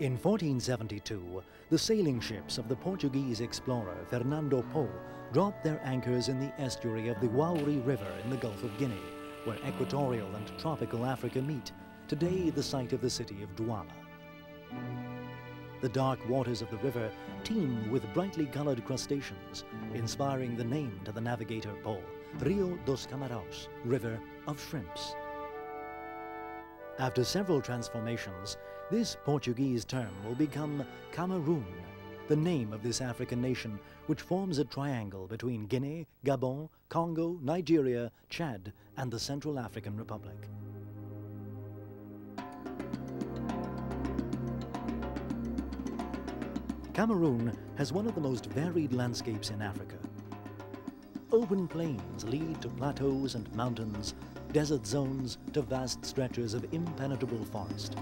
In 1472, the sailing ships of the Portuguese explorer Fernando Po dropped their anchors in the estuary of the Wauri River in the Gulf of Guinea, where equatorial and tropical Africa meet, today the site of the city of Douala. The dark waters of the river teem with brightly colored crustaceans, inspiring the name to the navigator Po, Rio dos Camaraos, River of Shrimps. After several transformations, this Portuguese term will become Cameroon, the name of this African nation which forms a triangle between Guinea, Gabon, Congo, Nigeria, Chad, and the Central African Republic. Cameroon has one of the most varied landscapes in Africa. Open plains lead to plateaus and mountains, desert zones to vast stretches of impenetrable forest.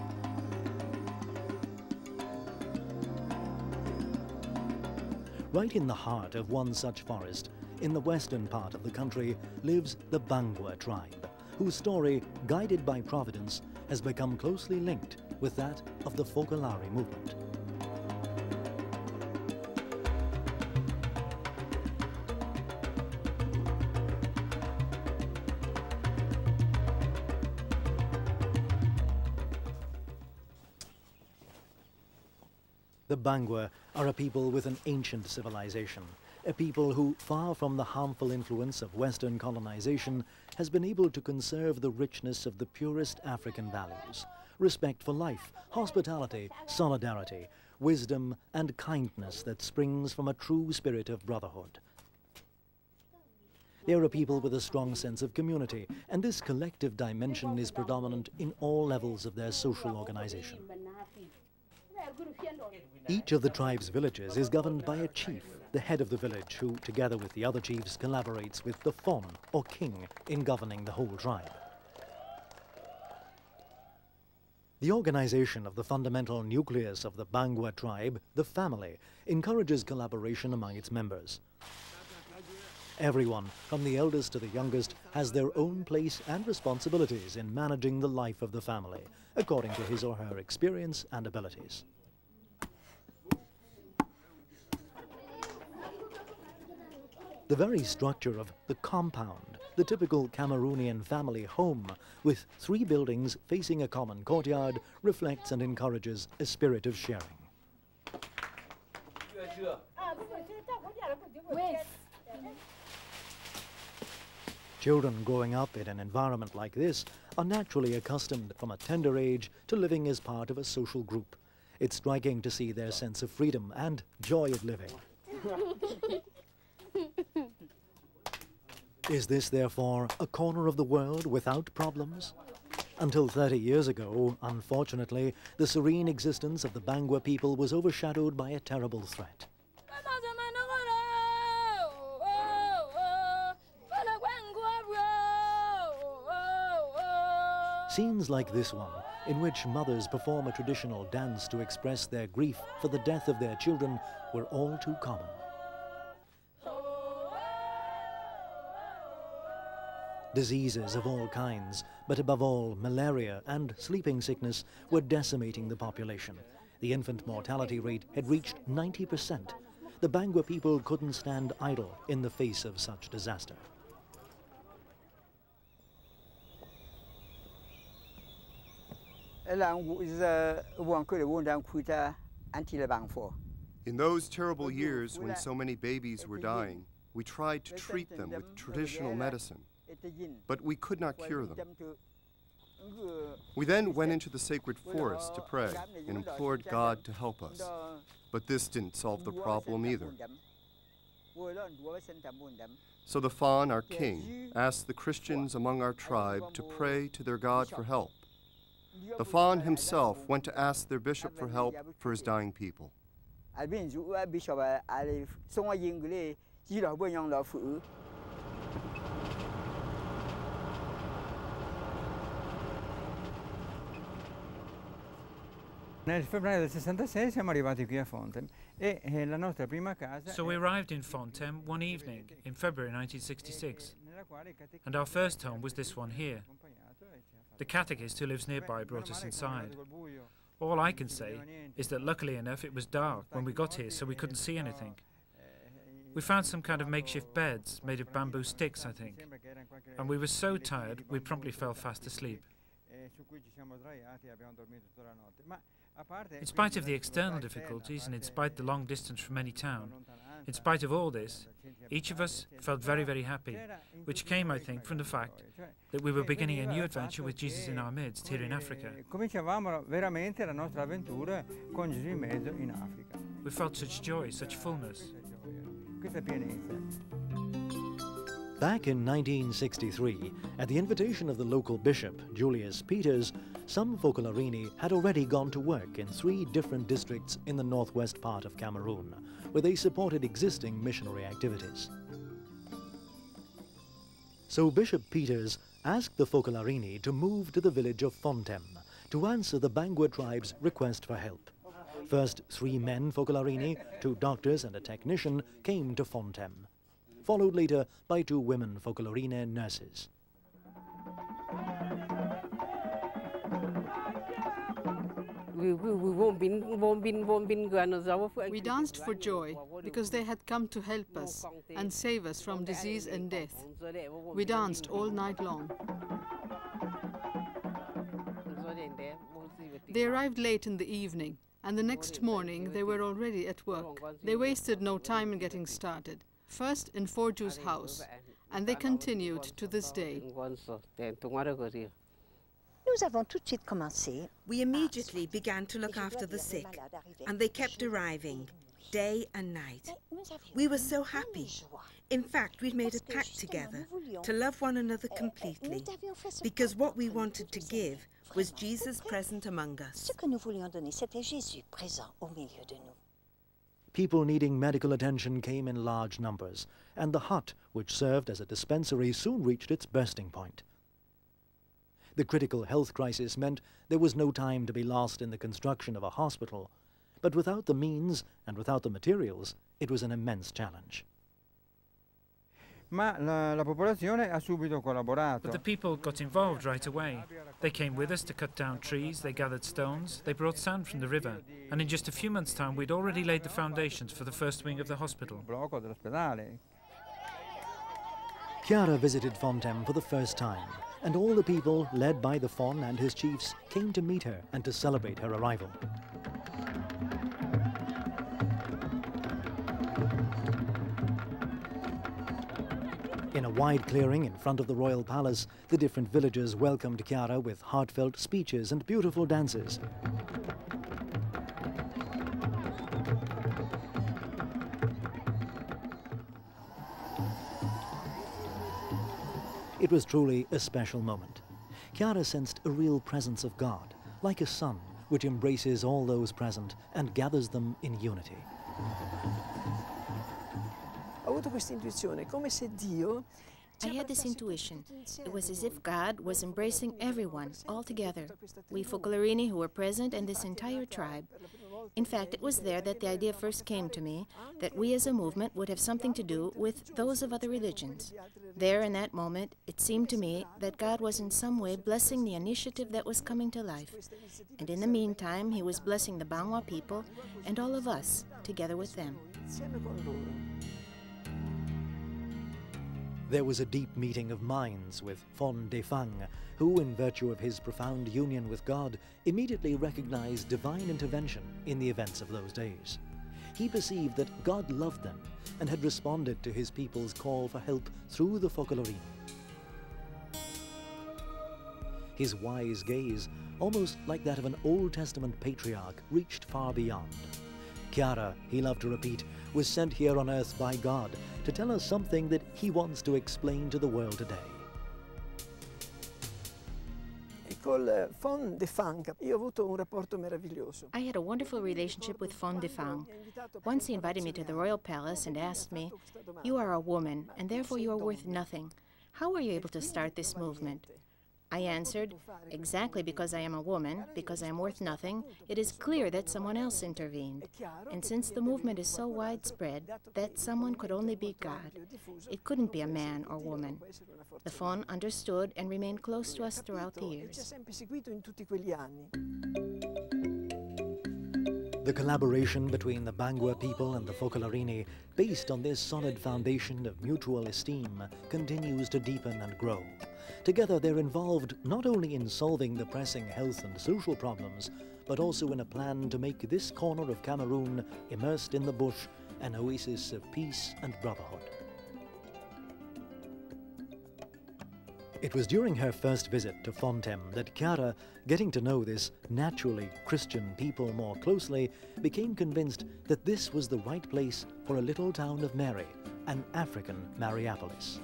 Right in the heart of one such forest, in the western part of the country, lives the Bangwa tribe, whose story, guided by Providence, has become closely linked with that of the Focolare movement. The Bangwa are a people with an ancient civilization, a people who, far from the harmful influence of Western colonization, has been able to conserve the richness of the purest African values: respect for life, hospitality, solidarity, wisdom and kindness that springs from a true spirit of brotherhood. They are a people with a strong sense of community, and this collective dimension is predominant in all levels of their social organization. Each of the tribe's villages is governed by a chief, the head of the village, who, together with the other chiefs, collaborates with the Fon, or king, in governing the whole tribe. The organization of the fundamental nucleus of the Bangwa tribe, the family, encourages collaboration among its members. Everyone, from the eldest to the youngest, has their own place and responsibilities in managing the life of the family, according to his or her experience and abilities. The very structure of the compound, the typical Cameroonian family home, with 3 buildings facing a common courtyard, reflects and encourages a spirit of sharing. Children growing up in an environment like this are naturally accustomed from a tender age to living as part of a social group. It's striking to see their sense of freedom and joy of living. Is this, therefore, a corner of the world without problems? Until 30 years ago, unfortunately, the serene existence of the Bangwa people was overshadowed by a terrible threat. Scenes like this one, in which mothers perform a traditional dance to express their grief for the death of their children, were all too common. Diseases of all kinds, but above all malaria and sleeping sickness, were decimating the population. The infant mortality rate had reached 90%. The Bangwa people couldn't stand idle in the face of such disaster. In those terrible years when so many babies were dying, we tried to treat them with traditional medicine, but we could not cure them. We then went into the sacred forest to pray and implored God to help us, but this didn't solve the problem either. So the Fon, our king, asked the Christians among our tribe to pray to their God for help. The Fon himself went to ask their bishop for help for his dying people. So we arrived in Fontem one evening in February 1966, and our first home was this one here. The catechist who lives nearby brought us inside. All I can say is that luckily enough it was dark when we got here, so we couldn't see anything. We found some kind of makeshift beds made of bamboo sticks, I think, and we were so tired we promptly fell fast asleep. In spite of the external difficulties and in spite of the long distance from any town, in spite of all this, each of us felt very, very happy, which came, I think, from the fact that we were beginning a new adventure with Jesus in our midst here in Africa. We felt such joy, such fullness. Back in 1963, at the invitation of the local bishop, Julius Peters, some Focolarini had already gone to work in 3 different districts in the northwest part of Cameroon, where they supported existing missionary activities. So Bishop Peters asked the Focolarini to move to the village of Fontem to answer the Bangwa tribe's request for help. First, 3 men Focolarini, 2 doctors and a technician came to Fontem, followed later by 2 women Focolarine nurses. We danced for joy because they had come to help us and save us from disease and death. We danced all night long. They arrived late in the evening, and the next morning they were already at work. They wasted no time in getting started. First in Forju's house, and they continued to this day. We immediately began to look after the sick, and they kept arriving, day and night. We were so happy. In fact, we'd made a pact together to love one another completely, because what we wanted to give was Jesus present among us. People needing medical attention came in large numbers, and the hut, which served as a dispensary, soon reached its bursting point. The critical health crisis meant there was no time to be lost in the construction of a hospital, but without the means and without the materials, it was an immense challenge. But the people got involved right away. They came with us to cut down trees, they gathered stones, they brought sand from the river, and in just a few months' time we'd already laid the foundations for the first wing of the hospital. CHIARA visited Fontem for the first time, and all the people, led by the Fon and his chiefs, came to meet her and to celebrate her arrival. In a wide clearing in front of the royal palace, the different villagers welcomed CHIARA with heartfelt speeches and beautiful dances. It was truly a special moment. CHIARA sensed a real presence of God, like a sun which embraces all those present and gathers them in unity. I had this intuition. It was as if God was embracing everyone, all together. We Focolarini who were present and this entire tribe. In fact, it was there that the idea first came to me that we as a movement would have something to do with those of other religions. There, in that moment, it seemed to me that God was in some way blessing the initiative that was coming to life. And in the meantime, He was blessing the Bangwa people and all of us, together with them. There was a deep meeting of minds with Fon Defang, who, in virtue of his profound union with God, immediately recognized divine intervention in the events of those days. He perceived that God loved them and had responded to his people's call for help through the Focolarini. His wise gaze, almost like that of an Old Testament patriarch, reached far beyond. CHIARA, he loved to repeat, was sent here on earth by God to tell us something that he wants to explain to the world today. I had a wonderful relationship with Fon Defang. Once he invited me to the royal palace and asked me, "You are a woman, and therefore you are worth nothing. How were you able to start this movement?" I answered, "Exactly because I am a woman, because I am worth nothing, it is clear that someone else intervened. And since the movement is so widespread, that someone could only be God. It couldn't be a man or woman." The Fon understood and remained close to us throughout the years. The collaboration between the Bangwa people and the Focolarini, based on this solid foundation of mutual esteem, continues to deepen and grow. Together they're involved not only in solving the pressing health and social problems, but also in a plan to make this corner of Cameroon, immersed in the bush, an oasis of peace and brotherhood. It was during her first visit to Fontem that CHIARA, getting to know this naturally Christian people more closely, became convinced that this was the right place for a little town of Mary, an African Mariapolis.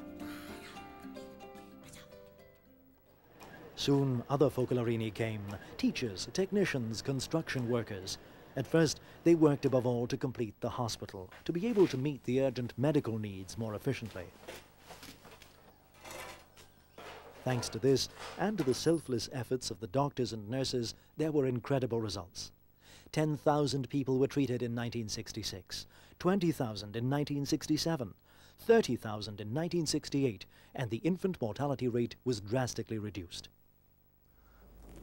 Soon other Focolarini came, teachers, technicians, construction workers. At first, they worked above all to complete the hospital, to be able to meet the urgent medical needs more efficiently. Thanks to this, and to the selfless efforts of the doctors and nurses, there were incredible results. 10,000 people were treated in 1966, 20,000 in 1967, 30,000 in 1968, and the infant mortality rate was drastically reduced.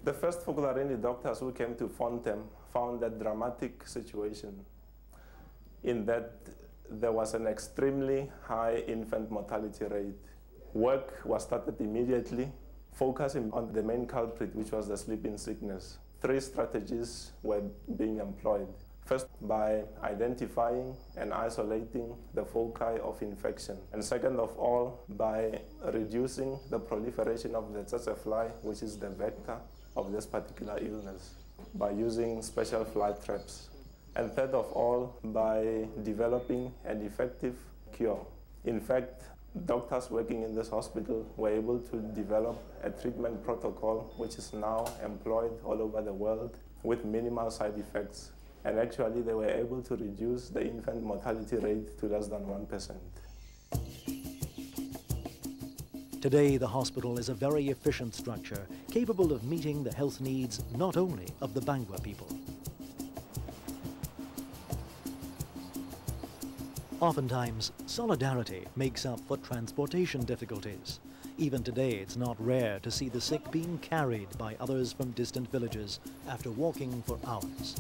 The first Focolarini doctors who came to Fontem found a dramatic situation in that there was an extremely high infant mortality rate. Work was started immediately, focusing on the main culprit, which was the sleeping sickness. 3 strategies were being employed. First, by identifying and isolating the foci of infection. And second of all, by reducing the proliferation of the tsetse fly, which is the vector of this particular illness, by using special fly traps. And third of all, by developing an effective cure. In fact, doctors working in this hospital were able to develop a treatment protocol which is now employed all over the world with minimal side effects. And actually they were able to reduce the infant mortality rate to less than 1%. Today, the hospital is a very efficient structure, capable of meeting the health needs not only of the Bangwa people. Oftentimes, solidarity makes up for transportation difficulties. Even today, it's not rare to see the sick being carried by others from distant villages after walking for hours.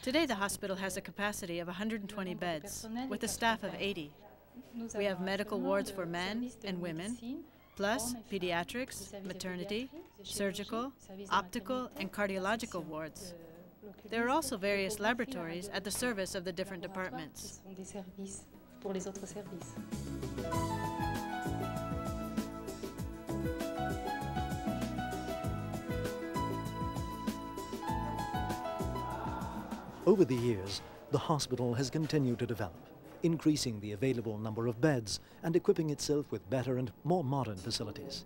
Today, the hospital has a capacity of 120 beds, with a staff of 80. We have medical wards for men and women, plus pediatrics, maternity, surgical, optical, and cardiological wards. There are also various laboratories at the service of the different departments. Over the years, the hospital has continued to develop, increasing the available number of beds and equipping itself with better and more modern facilities.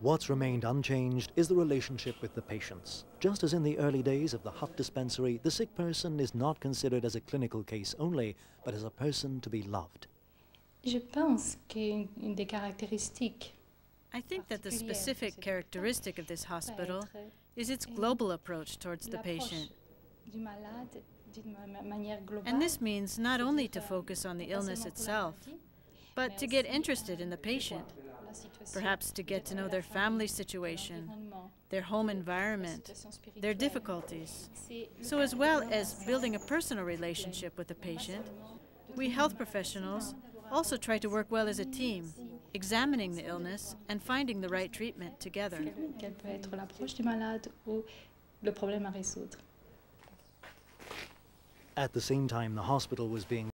What's remained unchanged is the relationship with the patients. Just as in the early days of the hut dispensary, the sick person is not considered as a clinical case only, but as a person to be loved. I think that the specific characteristic of this hospital is its global approach towards the patient. And this means not only to focus on the illness itself, but to get interested in the patient, perhaps to get to know their family situation, their home environment, their difficulties. So as well as building a personal relationship with the patient, we health professionals also try to work well as a team, examining the illness and finding the right treatment together. At the same time the hospital was being